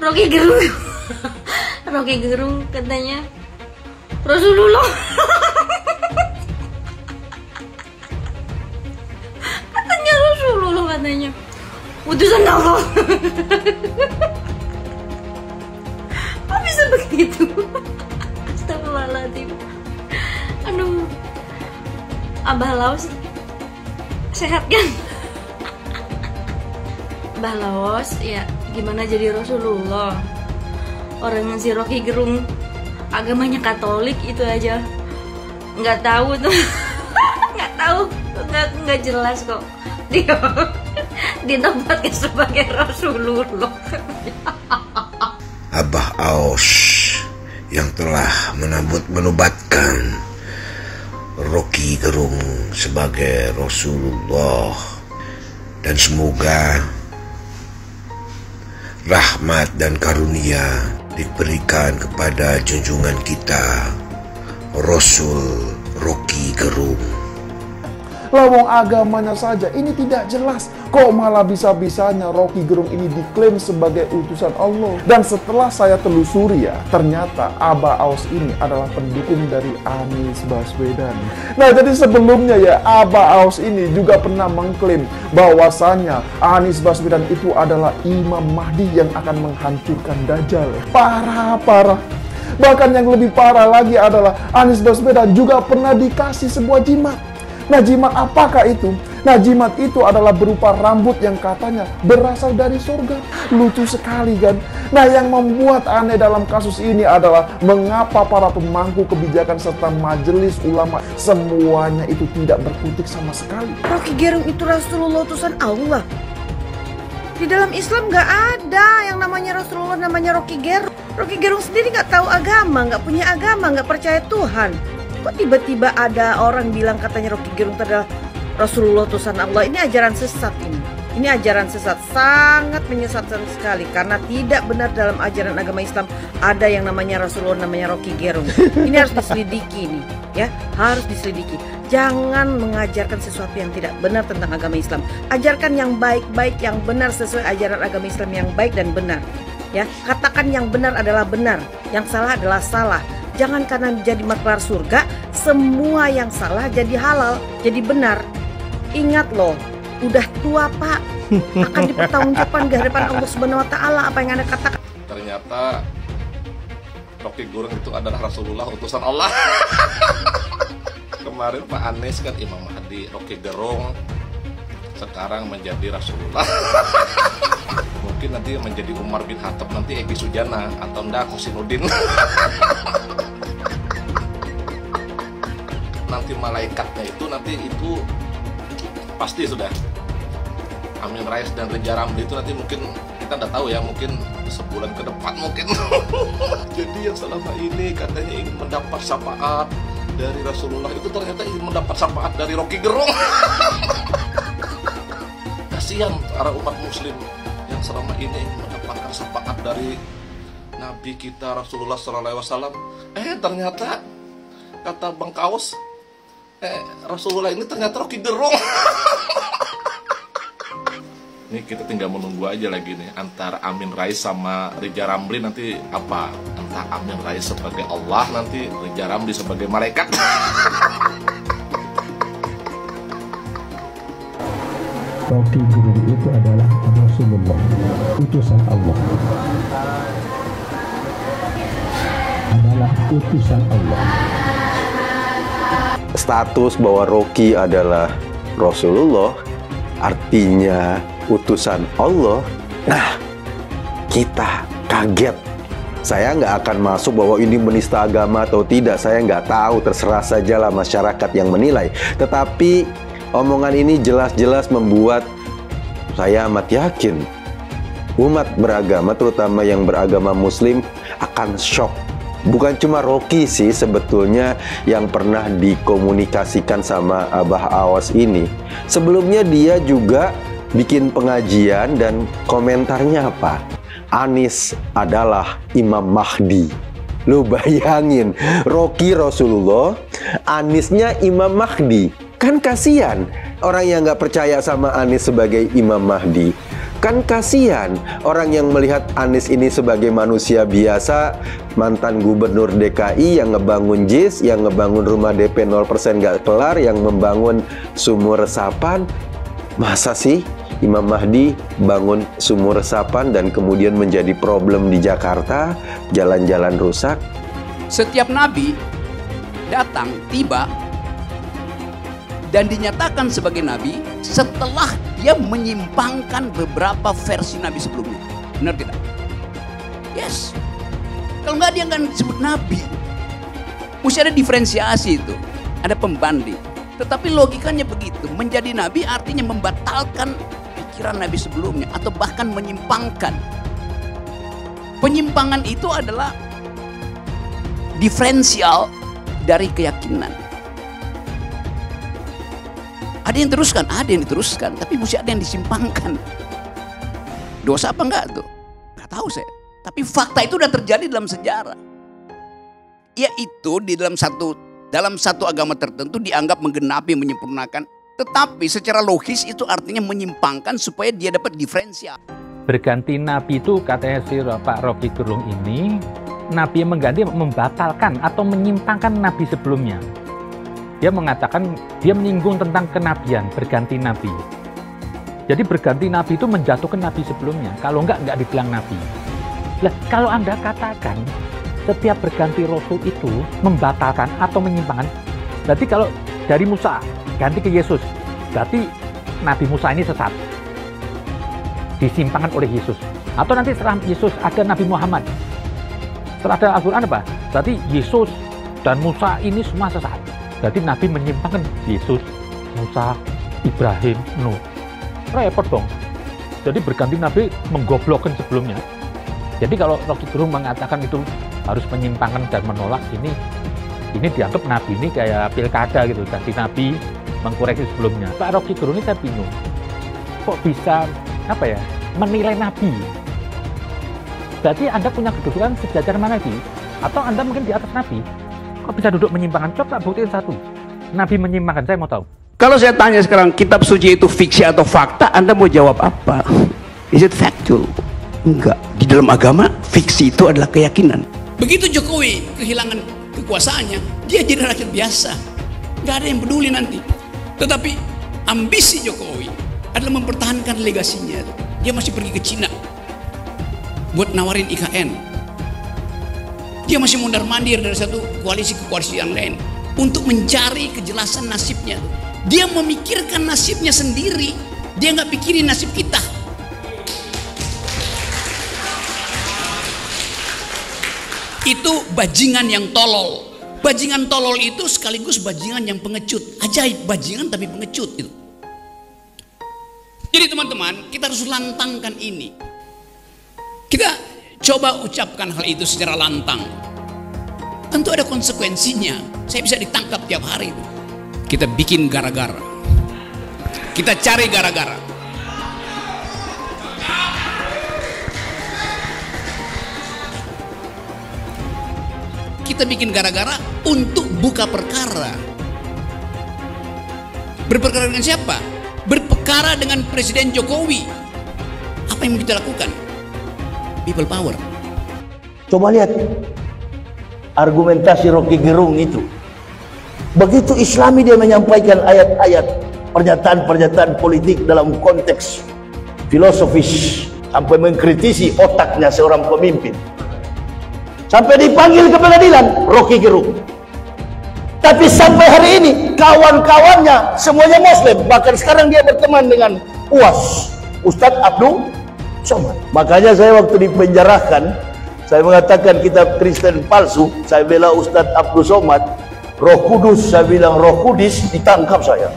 Rocky Gerung. Rocky Gerung katanya Rasulullah. Katanya Rasulullah, katanya utusan Allah. Kok bisa begitu? Astagfirullahaladzim. Aduh, Abah Laos sehat kan? Abah Laos ya gimana jadi Rasulullah? Orang si Rocky Gerung agamanya Katolik itu aja nggak tahu tuh. Nggak tahu, nggak jelas kok dia ditempatkan sebagai Rasulullah. Abah Aos yang telah menubatkan Rocky Gerung sebagai Rasulullah, dan semoga rahmat dan karunia diberikan kepada junjungan kita Rasul Rocky Gerung. Lawang agamanya saja ini tidak jelas, kok malah bisa-bisanya Rocky Gerung ini diklaim sebagai utusan Allah. Dan setelah saya telusuri ya, ternyata Abah Aos ini adalah pendukung dari Anies Baswedan. Nah, jadi sebelumnya ya, Abah Aos ini juga pernah mengklaim bahwasannya Anies Baswedan itu adalah Imam Mahdi yang akan menghancurkan Dajjal. Parah. Bahkan yang lebih parah lagi adalah Anies Baswedan juga pernah dikasih sebuah jimat. Nah, jimat apakah itu? Nah, jimat itu adalah berupa rambut yang katanya berasal dari surga. Lucu sekali kan? Nah, yang membuat aneh dalam kasus ini adalah mengapa para pemangku kebijakan serta majelis ulama semuanya itu tidak berkutik sama sekali. Rocky Gerung itu Rasulullah utusan Allah. Di dalam Islam nggak ada yang namanya Rasulullah, namanya Rocky Gerung. Rocky Gerung sendiri nggak tahu agama, nggak punya agama, nggak percaya Tuhan. Kok tiba-tiba ada orang bilang katanya Rocky Gerung itu adalah Rasulullah utusan Allah? Ini ajaran sesat ini. Ini ajaran sesat, sangat menyesatkan sekali. Karena tidak benar dalam ajaran agama Islam ada yang namanya Rasulullah, namanya Rocky Gerung. Ini harus diselidiki nih, ya, harus diselidiki. Jangan mengajarkan sesuatu yang tidak benar tentang agama Islam. Ajarkan yang baik-baik, yang benar sesuai ajaran agama Islam yang baik dan benar. Ya, katakan yang benar adalah benar, yang salah adalah salah. Jangan karena menjadi maklar surga, semua yang salah jadi halal, jadi benar. Ingat loh, udah tua Pak, akan dipertanggungjawabkan di hadapan Allah Subhanahu Wa Taala apa yang Anda katakan. Ternyata Rocky Gerung itu adalah Rasulullah utusan Allah. Kemarin Pak Anies kan Imam Mahdi, Rocky Gerung sekarang menjadi Rasulullah. Mungkin nanti menjadi Umar bin Khattab, nanti Egy Sujana atau enggak Kosinudin. Nanti malaikatnya itu pasti sudah Amin Rais dan Reza Ramli itu nanti mungkin kita nggak tahu ya, mungkin sebulan ke depan mungkin. Jadi yang selama ini katanya ingin mendapat syafaat dari Rasulullah itu ternyata ingin mendapat syafaat dari Rocky Gerung. Kasihan para umat muslim yang selama ini ingin mendapatkan syafaat dari Nabi kita Rasulullah SAW. Ternyata kata Bang Kaos, Rasulullah ini ternyata Rocky Gerung. Ini kita tinggal menunggu aja lagi nih antara Amin Rais sama Reza Ramli nanti apa? Entah Amin Rais sebagai Allah, nanti Reza Ramli sebagai malaikat. Rocky Gerung itu adalah Rasulullah, utusan Allah. Adalah utusan Allah. Status bahwa Rocky adalah Rasulullah artinya utusan Allah. Nah, kita kaget. Saya nggak akan masuk bahwa ini menista agama atau tidak. Saya nggak tahu, terserah sajalah masyarakat yang menilai. Tetapi omongan ini jelas-jelas membuat saya amat yakin umat beragama, terutama yang beragama Muslim, akan shock. Bukan cuma Rocky sih sebetulnya yang pernah dikomunikasikan sama Abah Aos ini. Sebelumnya dia juga bikin pengajian dan komentarnya apa? Anies adalah Imam Mahdi. Lu bayangin, Rocky Rasulullah, Aniesnya Imam Mahdi. Kan kasihan orang yang nggak percaya sama Anies sebagai Imam Mahdi. Kan kasihan orang yang melihat Anies ini sebagai manusia biasa, mantan gubernur DKI yang ngebangun JIS, yang ngebangun rumah DP 0% gak kelar, yang membangun sumur resapan. Masa sih Imam Mahdi bangun sumur resapan dan kemudian menjadi problem di Jakarta, jalan-jalan rusak? Setiap nabi datang, tiba, dan dinyatakan sebagai nabi setelah dia menyimpangkan beberapa versi nabi sebelumnya. Benar tidak? Yes. Kalau nggak dia nggak disebut nabi. Mesti ada diferensiasi itu, ada pembanding. Tetapi logikanya begitu, menjadi nabi artinya membatalkan pikiran nabi sebelumnya atau bahkan menyimpangkan. Penyimpangan itu adalah diferensial dari keyakinan. Ada yang teruskan, ada yang diteruskan, tapi mesti ada yang disimpangkan. Dosa apa enggak tuh? Enggak tahu saya. Tapi fakta itu udah terjadi dalam sejarah. Yaitu di dalam satu agama tertentu dianggap menggenapi, menyempurnakan. Tetapi secara logis itu artinya menyimpangkan supaya dia dapat diferensial. Berganti nabi itu katanya si Pak Rocky Gerung ini, nabi yang mengganti membatalkan atau menyimpangkan nabi sebelumnya. Dia mengatakan, dia menyinggung tentang kenabian, berganti nabi. Jadi berganti nabi itu menjatuhkan nabi sebelumnya. Kalau enggak dibilang nabi. Nah, kalau Anda katakan setiap berganti rasul itu membatalkan atau menyimpangkan, berarti kalau dari Musa ganti ke Yesus, berarti Nabi Musa ini sesat, disimpangkan oleh Yesus. Atau nanti setelah Yesus ada Nabi Muhammad, setelah ada Al-Quran apa? Berarti Yesus dan Musa ini semua sesat. Berarti Nabi menyimpangkan Yesus, Musa, Ibrahim, Nuh. Repot dong. Jadi berganti Nabi menggoblokkan sebelumnya. Jadi kalau Rocky Gerung mengatakan itu harus menyimpangkan dan menolak, ini dianggap Nabi ini kayak pilkada gitu. Ganti Nabi mengkoreksi sebelumnya. Pak Rocky Gerung ini saya bingung. Kok bisa menilai Nabi? Berarti Anda punya kedudukan sejajar mana sih? Atau Anda mungkin di atas Nabi? Kok bisa duduk menyimpangkan? Coba buktiin satu. Nabi menyimpangkan, saya mau tahu. Kalau saya tanya sekarang, kitab suci itu fiksi atau fakta, Anda mau jawab apa? Is it factual? Enggak. Di dalam agama, fiksi itu adalah keyakinan. Begitu Jokowi kehilangan kekuasaannya, dia jadi rakyat biasa. Nggak ada yang peduli nanti. Tetapi ambisi Jokowi adalah mempertahankan legasinya. Dia masih pergi ke Cina buat nawarin IKN. Dia masih mondar-mandir dari satu koalisi ke koalisi yang lain untuk mencari kejelasan nasibnya. Dia memikirkan nasibnya sendiri. Dia nggak pikirin nasib kita. Itu bajingan yang tolol. Bajingan tolol itu sekaligus bajingan yang pengecut. Ajaib, bajingan tapi pengecut itu. Jadi teman-teman, kita harus lantangkan ini. Kita coba ucapkan hal itu secara lantang. Tentu ada konsekuensinya. Saya bisa ditangkap tiap hari itu. Kita bikin gara-gara. Kita cari gara-gara. Kita bikin gara-gara untuk buka perkara. Berperkara dengan siapa? Berperkara dengan Presiden Jokowi. Apa yang kita lakukan? People power. Coba lihat argumentasi Rocky Gerung itu. Begitu Islami dia menyampaikan ayat-ayat, pernyataan-pernyataan politik dalam konteks filosofis, sampai mengkritisi otaknya seorang pemimpin. Sampai dipanggil ke pengadilan Rocky Gerung. Tapi sampai hari ini kawan-kawannya semuanya Muslim. Bahkan sekarang dia berteman dengan UAS, Ustadz Abdul Somad. Makanya saya waktu dipenjarakan, saya mengatakan kitab Kristen palsu. Saya bela Ustadz Abdul Somad. Roh Kudus, saya bilang Roh Kudus, ditangkap saya.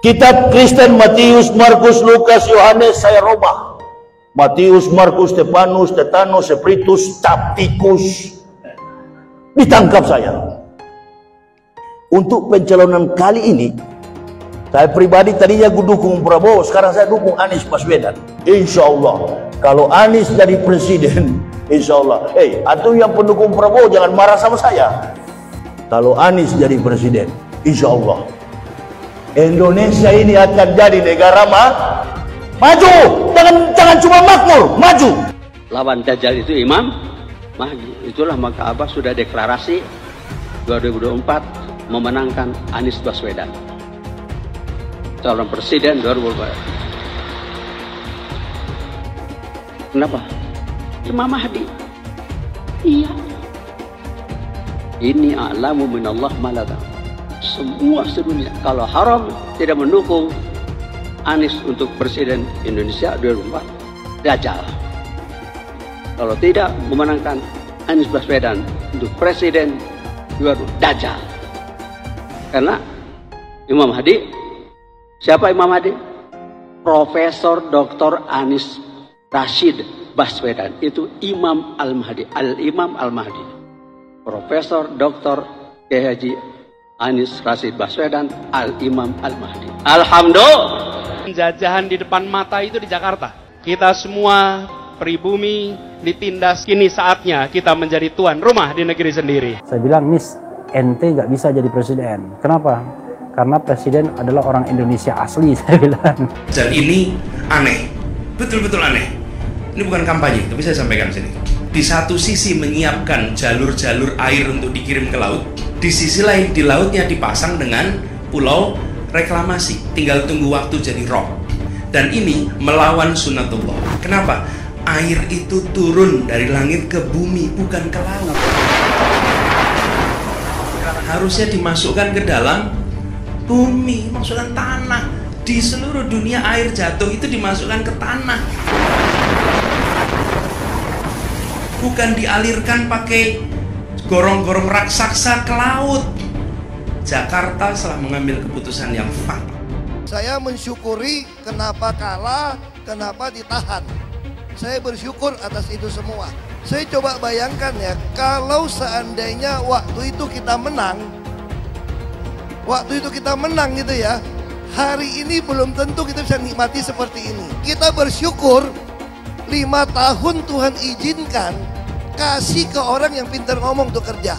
Kitab Kristen Matius, Markus, Lukas, Yohanes saya robah. Matius, Markus, Stefanus, Stetanus, Spiritus, Taptikus, ditangkap saya. Untuk pencalonan kali ini, saya pribadi tadinya dukung Prabowo, sekarang saya dukung Anies Baswedan. Insya Allah, kalau Anies jadi presiden, insya Allah. Atau yang pendukung Prabowo jangan marah sama saya. Kalau Anies jadi presiden, insya Allah Indonesia ini akan jadi negara Maju, jangan cuma makmur, maju. Lawan Dajjal itu Imam Mahdi. Itulah maka Abbas sudah deklarasi 2024 memenangkan Anies Baswedan calon presiden 2024. Kenapa? Imam Mahdi. Iya. Ini a'lamu minallah malaka. Semua sedunia kalau haram tidak mendukung Anies untuk presiden Indonesia 2024, Dajjal. Kalau tidak memenangkan Anies Baswedan untuk presiden 2024, Dajjal. Karena Imam Mahdi, siapa Imam Mahdi? Profesor Dr. Anies Rashid Baswedan, itu Imam Al-Mahdi, Al-Imam Al-Mahdi. Profesor Dr. Haji Anies Rashid Baswedan, Al-Imam Al-Mahdi. Alhamdulillah. Penjajahan di depan mata itu di Jakarta. Kita semua pribumi ditindas, kini saatnya kita menjadi tuan rumah di negeri sendiri. Saya bilang, Nis, ente nggak bisa jadi presiden. Kenapa? Karena presiden adalah orang Indonesia asli, saya bilang. Dan ini aneh, betul-betul aneh. Ini bukan kampanye, tapi saya sampaikan sini. Di satu sisi menyiapkan jalur-jalur air untuk dikirim ke laut, di sisi lain di lautnya dipasang dengan pulau reklamasi, tinggal tunggu waktu jadi rob. Dan ini melawan sunnatullah. Kenapa? Air itu turun dari langit ke bumi, bukan ke laut. Harusnya dimasukkan ke dalam bumi, masukkan tanah. Di seluruh dunia air jatuh itu dimasukkan ke tanah, bukan dialirkan pakai gorong-gorong raksasa ke laut. Jakarta telah mengambil keputusan yang fatal. Saya mensyukuri kenapa kalah, kenapa ditahan. Saya bersyukur atas itu semua. Saya coba bayangkan ya, kalau seandainya waktu itu kita menang gitu ya, hari ini belum tentu kita bisa nikmati seperti ini. Kita bersyukur 5 tahun Tuhan izinkan kasih ke orang yang pintar ngomong untuk kerja.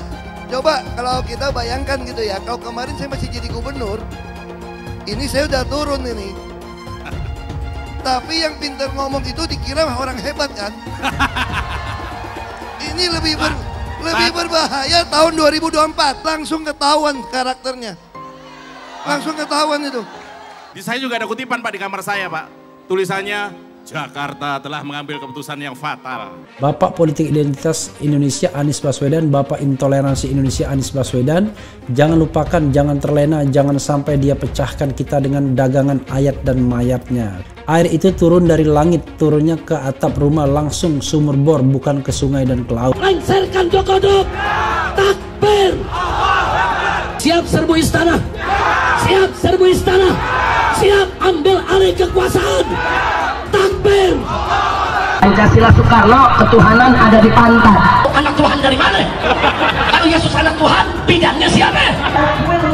Coba kalau kita bayangkan gitu ya, kalau kemarin saya masih jadi gubernur, ini saya udah turun ini. Tapi yang pintar ngomong itu dikira orang hebat kan? Ini lebih berbahaya tahun 2024, langsung ketahuan karakternya. Langsung ketahuan itu. Di saya juga ada kutipan Pak di kamar saya Pak. Tulisannya, Jakarta telah mengambil keputusan yang fatal. Bapak politik identitas Indonesia Anies Baswedan, Bapak intoleransi Indonesia Anies Baswedan. Jangan lupakan, jangan terlena, jangan sampai dia pecahkan kita dengan dagangan ayat dan mayatnya. Air itu turun dari langit, turunnya ke atap rumah, langsung sumur bor, bukan ke sungai dan ke laut. Lengserkan Jokodok, takbir. Siap serbu istana, siap serbu istana, siap ambil alih kekuasaan. Takbir. Pancasila Soekarno, ketuhanan ada di pantat. Anak Tuhan dari mana? Kalau Yesus anak Tuhan, bidangnya siapa?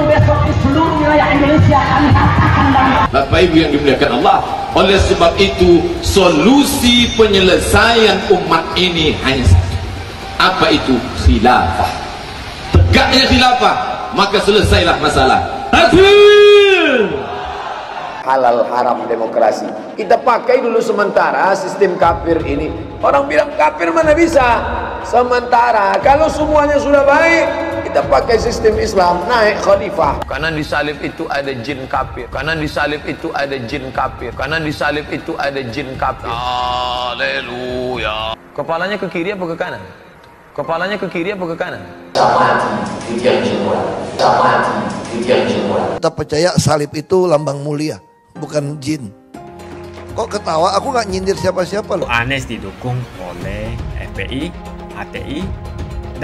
Besok di seluruh wilayah Indonesia kami katakan dalam. Bapak Ibu yang dimuliakan Allah, oleh sebab itu solusi penyelesaian umat ini hanya satu. Apa itu? Khilafah. Tegaknya khilafah, maka selesailah masalah. Takbir. Halal haram demokrasi. Kita pakai dulu sementara sistem kafir ini. Orang bilang kafir mana bisa. Sementara kalau semuanya sudah baik, kita pakai sistem Islam, naik khalifah. Kanan di salib itu ada jin kafir. Kanan di salib itu ada jin kafir. Kanan di salib itu ada jin kafir. Haleluya. Kepalanya ke kiri apa ke kanan? Kepalanya ke kiri apa ke kanan? Kita percaya salib itu lambang mulia, bukan jin. Kok ketawa? Aku nggak nyindir siapa-siapa loh. Anies didukung oleh FPI, HTI,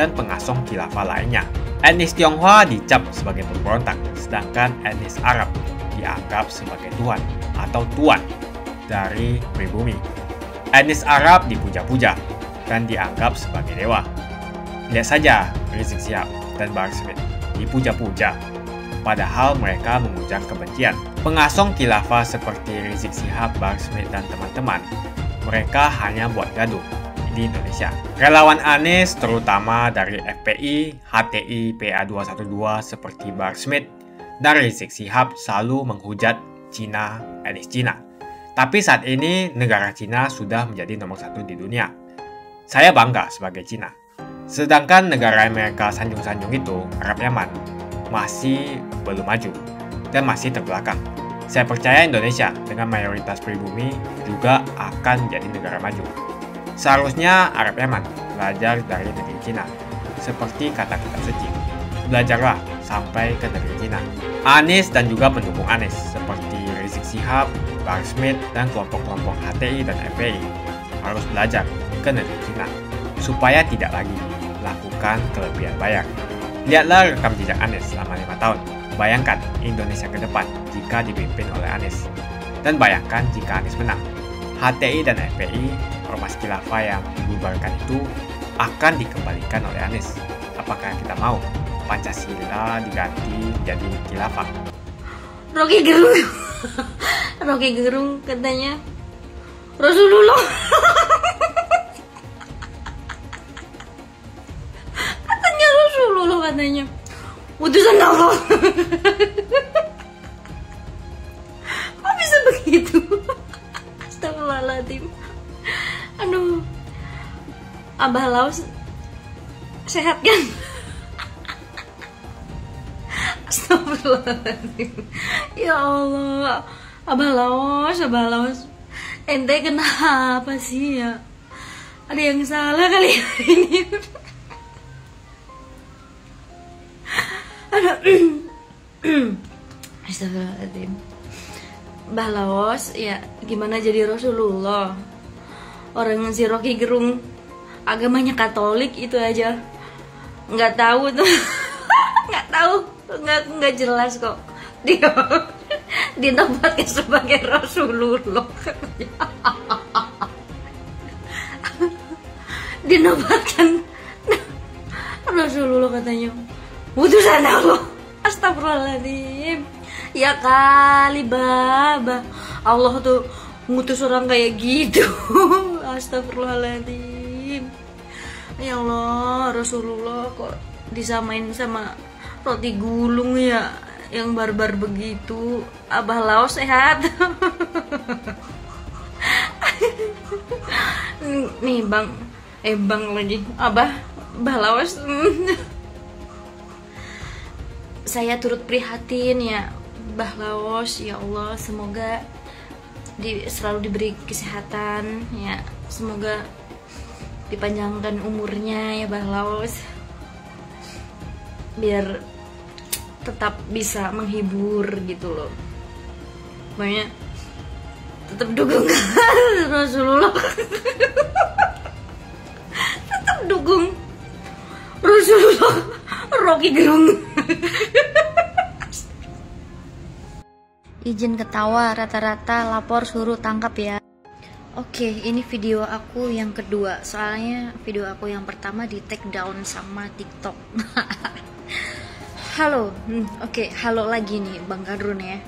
dan pengasong khilafah lainnya. Etnis Tionghoa dicap sebagai pemberontak, sedangkan etnis Arab dianggap sebagai tuan atau tuan dari pribumi. Etnis Arab dipuja-puja dan dianggap sebagai dewa. Lihat saja Rizik Syihab dan Bahar Smith dipuja-puja, padahal mereka mengujang kebencian. Pengasong khilafah seperti Rizik Syihab, Bahar Smith, dan teman-teman, mereka hanya buat gaduh di Indonesia. Relawan Anies, terutama dari FPI, HTI, PA212 seperti Bahar Smith dan Rizik Syihab, selalu menghujat Cina, etnis Cina. Tapi saat ini negara Cina sudah menjadi nomor 1 di dunia. Saya bangga sebagai Cina. Sedangkan negara Amerika sanjung-sanjung itu, Arab Yaman, masih belum maju dan masih terbelakang. Saya percaya Indonesia dengan mayoritas pribumi juga akan menjadi negara maju. Seharusnya Arab Yaman belajar dari negeri Cina. Seperti kata kitab suci, belajarlah sampai ke negeri Cina. Anies dan juga pendukung Anies seperti Rizik Syihab, Bahar Smith, dan kelompok-kelompok HTI dan FPI harus belajar ke negeri Cina supaya tidak lagi melakukan kelebihan bayar. Lihatlah rekam jejak Anies selama 5 tahun. Bayangkan Indonesia ke depan jika dipimpin oleh Anies. Dan bayangkan jika Anies menang. HTI dan FPI, ormas khilafah yang dibubarkan itu akan dikembalikan oleh Anies. Apakah kita mau Pancasila diganti jadi khilafah? Rocky Gerung katanya Rasulullah. Katanya Rasulullah, katanya utusan Allah. Kok bisa begitu? Astagfirullahaladzim. Aduh, Abah Laos sehat kan? Astagfirullahaladzim. Ya Allah, Abah Laos, ente kenapa sih ya? Ada yang salah kali ini. Astagfirullahaladzim. Mbah Laos, ya gimana jadi Rasulullah? Orang si Rocky Gerung agamanya Katolik itu aja nggak tahu tuh. Nggak tahu, nggak jelas kok. Dia dinobatkan sebagai Rasulullah. Dinobatkan Rasulullah katanya utusan Allah. Astagfirullahaladzim. Ya kali Baba, Allah tuh ngutus orang kayak gitu. Astagfirullahaladzim. Ya Allah, Rasulullah kok disamain sama roti gulung ya, yang barbar begitu. Abah Laos sehat. Nih bang lagi Abah Laos. Saya turut prihatin ya Mbah Laos. Ya Allah, semoga selalu diberi kesehatan ya, semoga dipanjangkan umurnya ya Mbah Laos, biar tetap bisa menghibur gitu loh. Pokoknya tetap dukung Rasulullah. Tetap dukung Rasulullah. Rocky Gerung. Izin ketawa, rata-rata lapor suruh tangkap ya. Oke, ini video aku yang kedua. Soalnya video aku yang pertama di take down sama TikTok. Halo, oke, halo lagi nih Bang Kadrun ya.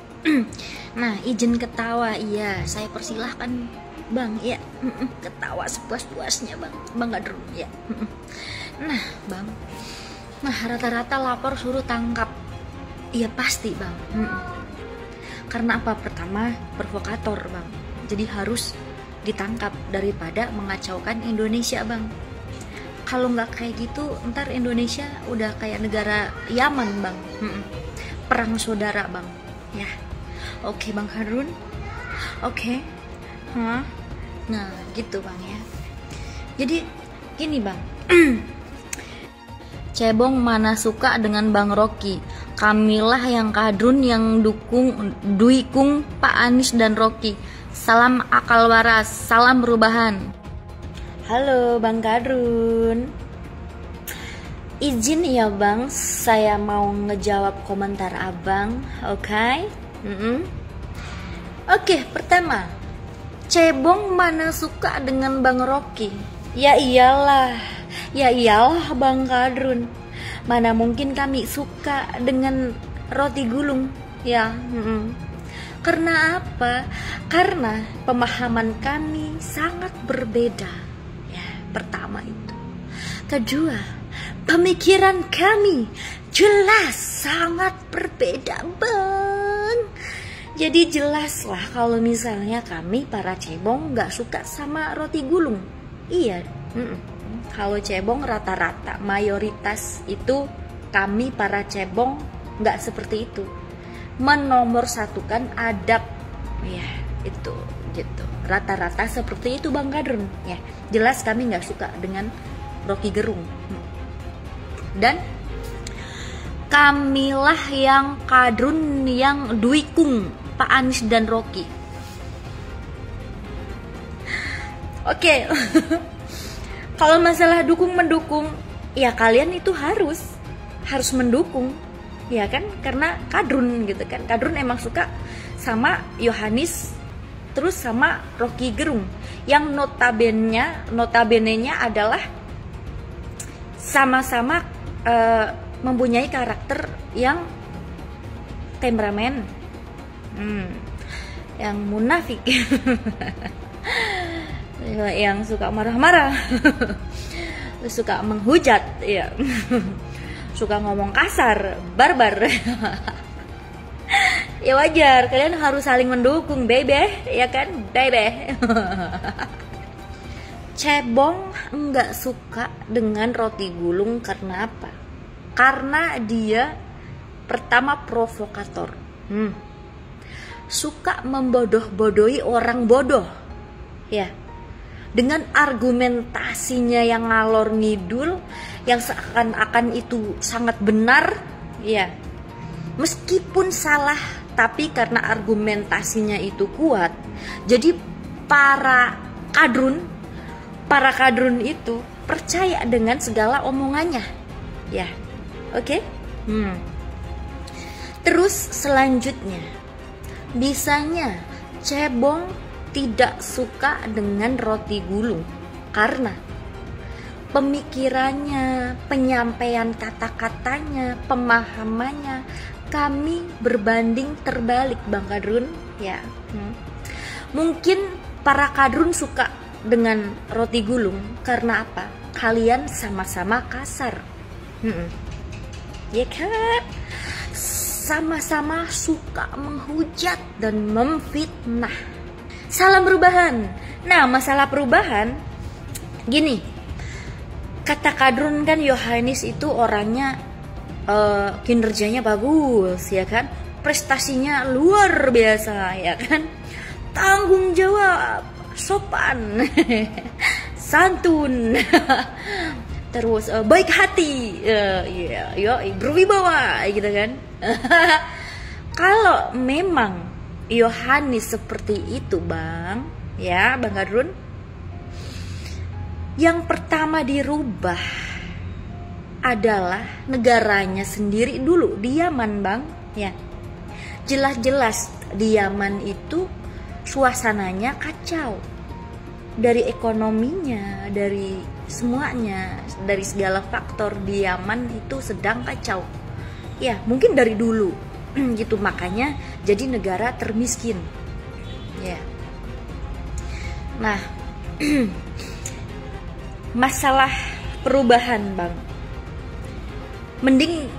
Nah, izin ketawa, iya, saya persilahkan Bang, ya. Ketawa sepuas-puasnya Bang Kadrun, ya. Nah, Bang, rata-rata lapor suruh tangkap. Iya pasti Bang. Karena apa? Pertama, provokator Bang, jadi harus ditangkap daripada mengacaukan Indonesia Bang. Kalau nggak kayak gitu, ntar Indonesia udah kayak negara Yaman Bang. Perang saudara Bang, ya. Oke Bang Harun, oke. Nah gitu Bang ya. Jadi gini Bang. Cebong mana suka dengan Bang Rocky, kamilah yang Kadrun yang duikung Pak Anies dan Rocky. Salam akal waras, salam perubahan. Halo Bang Kadrun. Izin ya Bang, saya mau ngejawab komentar Abang, oke? Oke, pertama, Cebong mana suka dengan Bang Rocky? Ya iyalah Bang Kadrun. Mana mungkin kami suka dengan roti gulung, ya. Karena apa? Karena pemahaman kami sangat berbeda. Ya, pertama itu. Kedua, pemikiran kami jelas sangat berbeda, Bang. Jadi jelaslah kalau misalnya kami para cebong nggak suka sama roti gulung. Iya, kalau cebong rata-rata mayoritas itu kami para cebong nggak seperti itu. Menomorsatukan adab, ya itu gitu. Rata-rata seperti itu Bang Kadrun. Ya, jelas kami nggak suka dengan Rocky Gerung. Dan kamilah yang Kadrun yang duikung Pak Anies dan Rocky. Oke. Kalau masalah dukung mendukung, ya kalian itu harus mendukung, ya kan? Karena Kadrun gitu kan. Kadrun emang suka sama Yohanis, terus sama Rocky Gerung, yang notabene-nya adalah sama-sama mempunyai karakter yang temperamen, yang munafik, yang suka marah-marah, suka menghujat, ya, suka ngomong kasar, barbar. Ya wajar, kalian harus saling mendukung, bebe, ya kan, bebe. Cebong enggak suka dengan roti gulung karena apa? Karena dia pertama provokator, suka membodoh-bodohi orang bodoh, ya, dengan argumentasinya yang ngalor ngidul, yang seakan-akan itu sangat benar, ya, meskipun salah, tapi karena argumentasinya itu kuat, jadi para kadrun itu percaya dengan segala omongannya, ya, oke? Terus selanjutnya, bisanya cebong tidak suka dengan roti gulung karena pemikirannya, penyampaian kata-katanya, pemahamannya kami berbanding terbalik Bang Kadrun, ya. Mungkin para kadrun suka dengan roti gulung karena apa? Kalian sama-sama kasar, ya kan? Sama-sama suka menghujat dan memfitnah. Salam perubahan. Nah, masalah perubahan gini, kata Kadrun kan Yohanis itu orangnya kinerjanya bagus, ya kan, prestasinya luar biasa, ya kan, tanggung jawab, sopan, santun, terus baik hati, berwibawa, gitu kan. Kalau memang Yohanis seperti itu Bang, ya Bang Kadrun, yang pertama dirubah adalah negaranya sendiri dulu, di Yaman Bang, ya. Jelas-jelas di Yaman itu suasananya kacau, dari ekonominya, dari semuanya, dari segala faktor di Yaman itu sedang kacau, ya, mungkin dari dulu gitu, makanya jadi negara termiskin, ya. Nah, masalah perubahan Bang, mending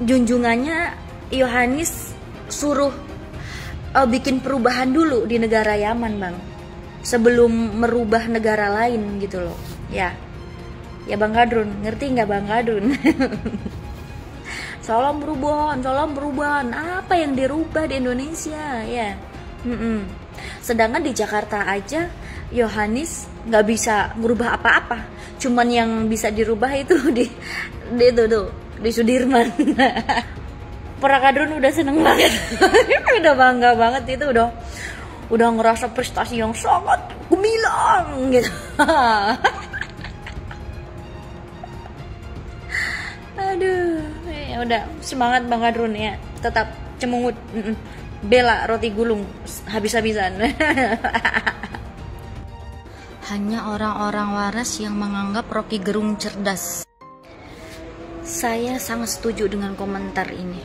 junjungannya Yohanis suruh bikin perubahan dulu di negara Yaman Bang, sebelum merubah negara lain gitu loh, ya. Ya Bang Kadrun, ngerti nggak Bang Kadrun? Salam perubahan, apa yang dirubah di Indonesia, ya. Sedangkan di Jakarta aja Yohanis nggak bisa merubah apa-apa, cuman yang bisa dirubah itu di Sudirman. Para kadrun udah seneng banget, udah bangga banget, itu udah ngerasa prestasi yang sangat gemilang gitu. Aduh, ya udah, semangat Bang Kadrun, ya, tetap cemungut, bela roti gulung habis-habisan. Hanya orang-orang waras yang menganggap Rocky Gerung cerdas. Saya sangat setuju dengan komentar ini.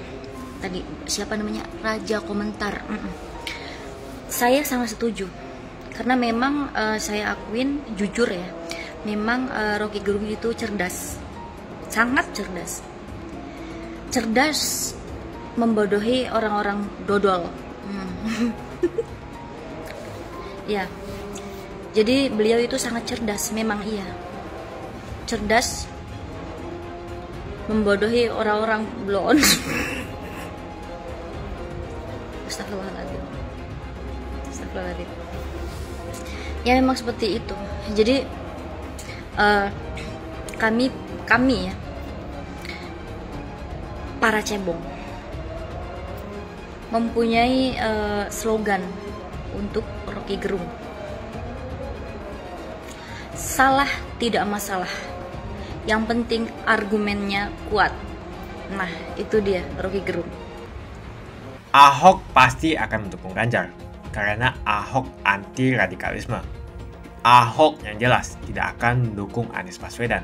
Tadi siapa namanya? Raja komentar. Saya sangat setuju. Karena memang saya akuin jujur ya, memang Rocky Gerung itu cerdas. Sangat cerdas. Cerdas membodohi orang-orang dodol. Ya, jadi beliau itu sangat cerdas, memang iya. Cerdas, membodohi orang-orang blon. Astagfirullahaladzim. Astagfirullahaladzim. Ya memang seperti itu. Jadi kami ya, para cebong, mempunyai slogan untuk Rocky Gerung. Salah tidak masalah, yang penting argumennya kuat. Nah, itu dia Rocky Gerung. Ahok pasti akan mendukung Ganjar karena Ahok anti radikalisme. Ahok yang jelas tidak akan mendukung Anies Baswedan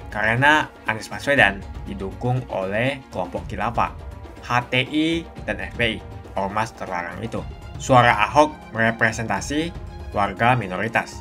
karena Anies Baswedan didukung oleh kelompok khilafah, HTI dan FPI, ormas terlarang itu. Suara Ahok merepresentasi warga minoritas,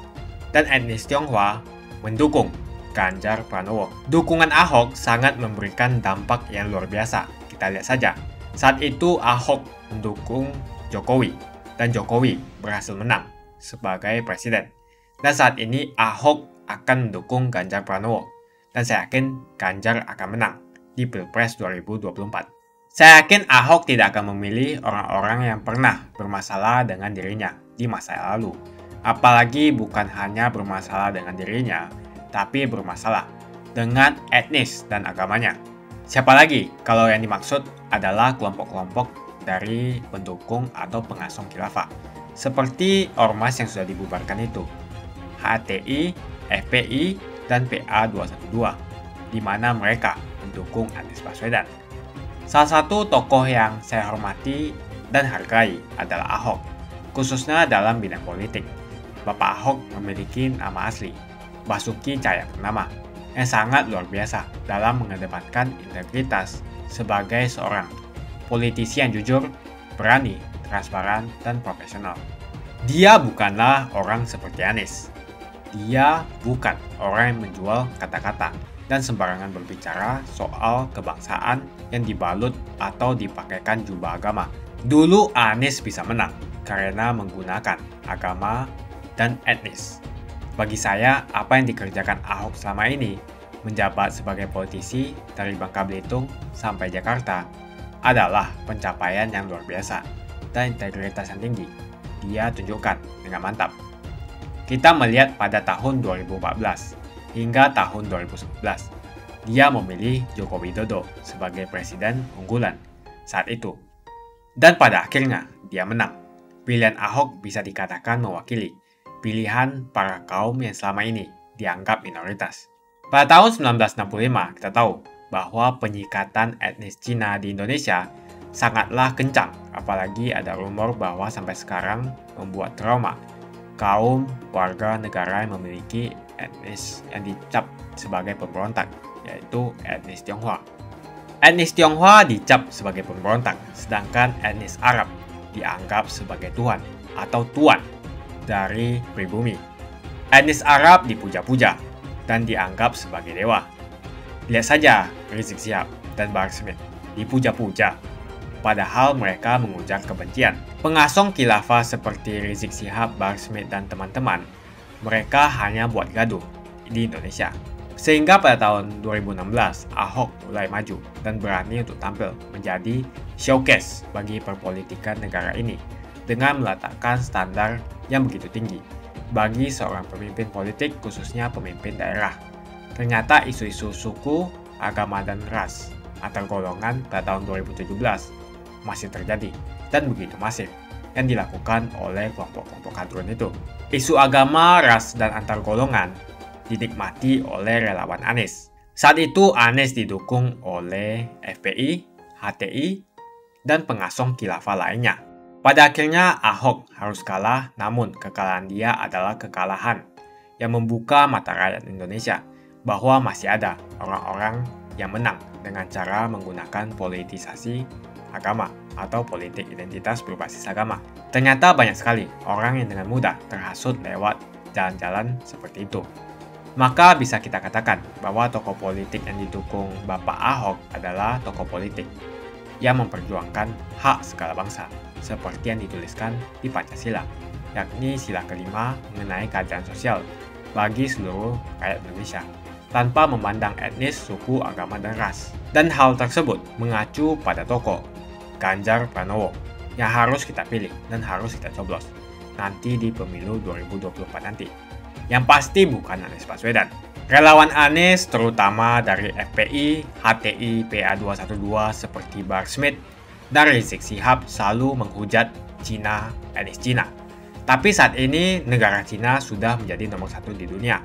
dan etnis Tionghoa mendukung Ganjar Pranowo. Dukungan Ahok sangat memberikan dampak yang luar biasa. Kita lihat saja. Saat itu Ahok mendukung Jokowi, dan Jokowi berhasil menang sebagai presiden. Dan saat ini Ahok akan mendukung Ganjar Pranowo, dan saya yakin Ganjar akan menang di Pilpres 2024. Saya yakin Ahok tidak akan memilih orang-orang yang pernah bermasalah dengan dirinya di masa lalu. Apalagi bukan hanya bermasalah dengan dirinya, tapi bermasalah dengan etnis dan agamanya. Siapa lagi kalau yang dimaksud adalah kelompok-kelompok dari pendukung atau pengasong khilafah, seperti ormas yang sudah dibubarkan itu, HTI, FPI, dan PA212, di mana mereka mendukung Anies Baswedan. Salah satu tokoh yang saya hormati dan hargai adalah Ahok, khususnya dalam bidang politik. Bapak Ahok memiliki nama asli, Basuki Cahayapurnama, yang sangat luar biasa dalam mengedepankan integritas sebagai seorang politisi yang jujur, berani, transparan, dan profesional. Dia bukanlah orang seperti Anies. Dia bukan orang yang menjual kata-kata dan sembarangan berbicara soal kebangsaan yang dibalut atau dipakaikan jubah agama. Dulu Anies bisa menang karena menggunakan agama dan etnis. Bagi saya, apa yang dikerjakan Ahok selama ini, menjabat sebagai politisi dari Bangka Belitung sampai Jakarta, adalah pencapaian yang luar biasa dan integritas yang tinggi. Dia tunjukkan dengan mantap. Kita melihat pada tahun 2014 hingga tahun 2011, dia memilih Joko Widodo sebagai presiden unggulan saat itu. Dan pada akhirnya, dia menang. Pilihan Ahok bisa dikatakan mewakili pilihan para kaum yang selama ini dianggap minoritas. Pada tahun 1965, kita tahu bahwa penyikatan etnis Cina di Indonesia sangatlah kencang, apalagi ada rumor bahwa sampai sekarang membuat trauma kaum warga negara yang memiliki etnis yang dicap sebagai pemberontak, yaitu etnis Tionghoa. Etnis Tionghoa dicap sebagai pemberontak, sedangkan etnis Arab dianggap sebagai Tuhan atau tuan dari pribumi. Etnis Arab dipuja-puja dan dianggap sebagai dewa. Lihat saja Rizik Syihab dan Bahar Smith dipuja-puja, padahal mereka mengujar kebencian. Pengasong khilafah seperti Rizik Syihab, Bahar Smith, dan teman-teman, mereka hanya buat gaduh di Indonesia. Sehingga pada tahun 2016, Ahok mulai maju dan berani untuk tampil menjadi showcase bagi perpolitikan negara ini dengan meletakkan standar yang begitu tinggi bagi seorang pemimpin politik, khususnya pemimpin daerah. Ternyata isu-isu suku, agama, dan ras antar golongan pada tahun 2017 masih terjadi dan begitu masif yang dilakukan oleh kelompok-kelompok kadrun itu. Isu agama, ras, dan antar golongan dinikmati oleh relawan Anies. Saat itu Anies didukung oleh FPI, HTI, dan pengasong khilafah lainnya. Pada akhirnya Ahok harus kalah, namun kekalahan dia adalah kekalahan yang membuka mata rakyat Indonesia bahwa masih ada orang-orang yang menang dengan cara menggunakan politisasi agama atau politik identitas berbasis agama. Ternyata banyak sekali orang yang dengan mudah terhasut lewat jalan-jalan seperti itu. Maka bisa kita katakan bahwa tokoh politik yang didukung Bapak Ahok adalah tokoh politik yang memperjuangkan hak segala bangsa, seperti yang dituliskan di Pancasila, yakni sila kelima mengenai keadilan sosial bagi seluruh rakyat Indonesia, tanpa memandang etnis, suku, agama, dan ras. Dan hal tersebut mengacu pada tokoh Ganjar Pranowo yang harus kita pilih dan harus kita coblos nanti di pemilu 2024 nanti. Yang pasti bukan Anies Baswedan. Relawan Anies terutama dari FPI, HTI, PA212 seperti Bahar Smith dan Rizik Syihab selalu menghujat Cina, etnis Cina. Tapi saat ini negara Cina sudah menjadi nomor 1 di dunia.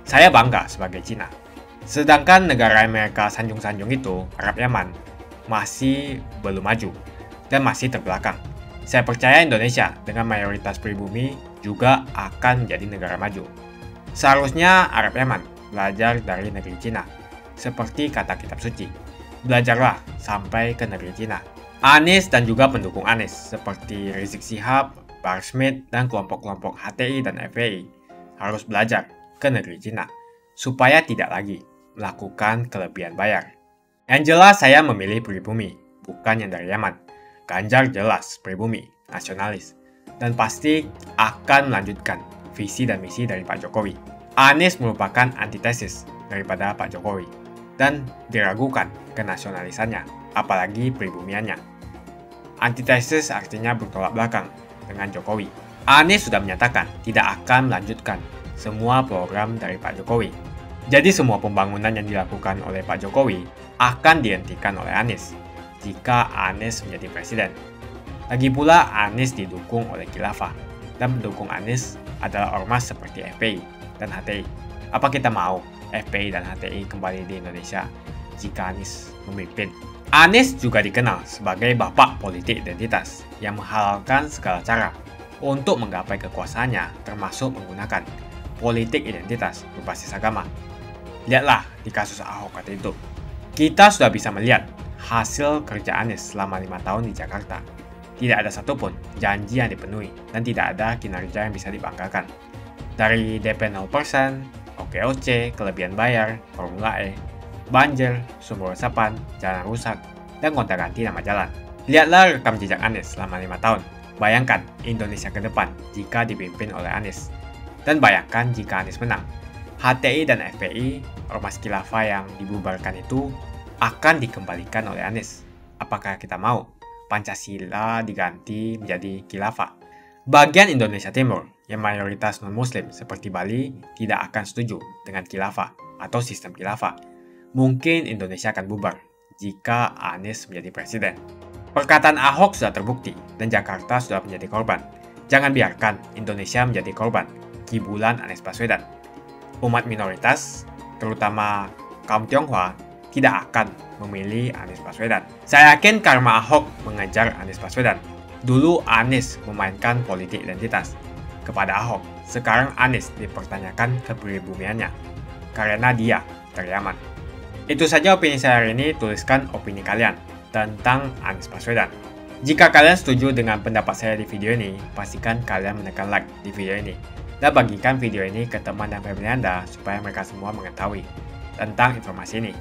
Saya bangga sebagai Cina. Sedangkan negara Amerika sanjung-sanjung itu, Arab Yaman, masih belum maju dan masih terbelakang. Saya percaya Indonesia dengan mayoritas pribumi juga akan menjadi negara maju. Seharusnya Arab Yaman belajar dari negeri Cina. Seperti kata kitab suci, belajarlah sampai ke negeri Cina. Anies dan juga pendukung Anies seperti Rizik Syihab, Bahar Smith, dan kelompok-kelompok HTI dan FPI harus belajar ke negeri Cina supaya tidak lagi melakukan kelebihan bayar. Yang jelas saya memilih pribumi, bukan yang dari Yaman. Ganjar jelas pribumi, nasionalis, dan pasti akan melanjutkan visi dan misi dari Pak Jokowi. Anies merupakan antitesis daripada Pak Jokowi dan diragukan kenasionalisannya, apalagi pribumiannya. Antitesis artinya bertolak belakang dengan Jokowi. Anies sudah menyatakan tidak akan melanjutkan semua program dari Pak Jokowi. Jadi semua pembangunan yang dilakukan oleh Pak Jokowi akan dihentikan oleh Anies jika Anies menjadi presiden. Lagi pula Anies didukung oleh khilafah dan pendukung Anies adalah ormas seperti FPI dan HTI. Apa kita mau FPI dan HTI kembali di Indonesia jika Anies memimpin? Anies juga dikenal sebagai bapak politik identitas yang menghalalkan segala cara untuk menggapai kekuasaannya, termasuk menggunakan politik identitas berbasis agama. Lihatlah di kasus Ahok waktu itu. Kita sudah bisa melihat hasil kerja Anies selama 5 tahun di Jakarta. Tidak ada satupun janji yang dipenuhi dan tidak ada kinerja yang bisa dibanggakan. Dari DP 0%, OKOC, kelebihan bayar, Formula E, banjir, sumber resapan, jalan rusak, dan gonta-ganti nama jalan. Lihatlah rekam jejak Anies selama 5 tahun. Bayangkan Indonesia ke depan jika dipimpin oleh Anies. Dan bayangkan jika Anies menang. HTI dan FPI, ormas khilafah yang dibubarkan itu, akan dikembalikan oleh Anies. Apakah kita mau Pancasila diganti menjadi khilafah? Bagian Indonesia Timur yang mayoritas non-muslim seperti Bali tidak akan setuju dengan khilafah atau sistem khilafah. Mungkin Indonesia akan bubar jika Anies menjadi presiden. Perkataan Ahok sudah terbukti dan Jakarta sudah menjadi korban. Jangan biarkan Indonesia menjadi korban kibulan Anies Baswedan. Umat minoritas, terutama kaum Tionghoa, tidak akan memilih Anies Baswedan. Saya yakin karma Ahok mengejar Anies Baswedan. Dulu Anies memainkan politik identitas kepada Ahok. Sekarang Anies dipertanyakan kepribumiannya karena dia dari Yaman. Itu saja opini saya hari ini. Tuliskan opini kalian tentang Anies Baswedan. Jika kalian setuju dengan pendapat saya di video ini, pastikan kalian menekan like di video ini dan bagikan video ini ke teman dan family Anda supaya mereka semua mengetahui tentang informasi ini.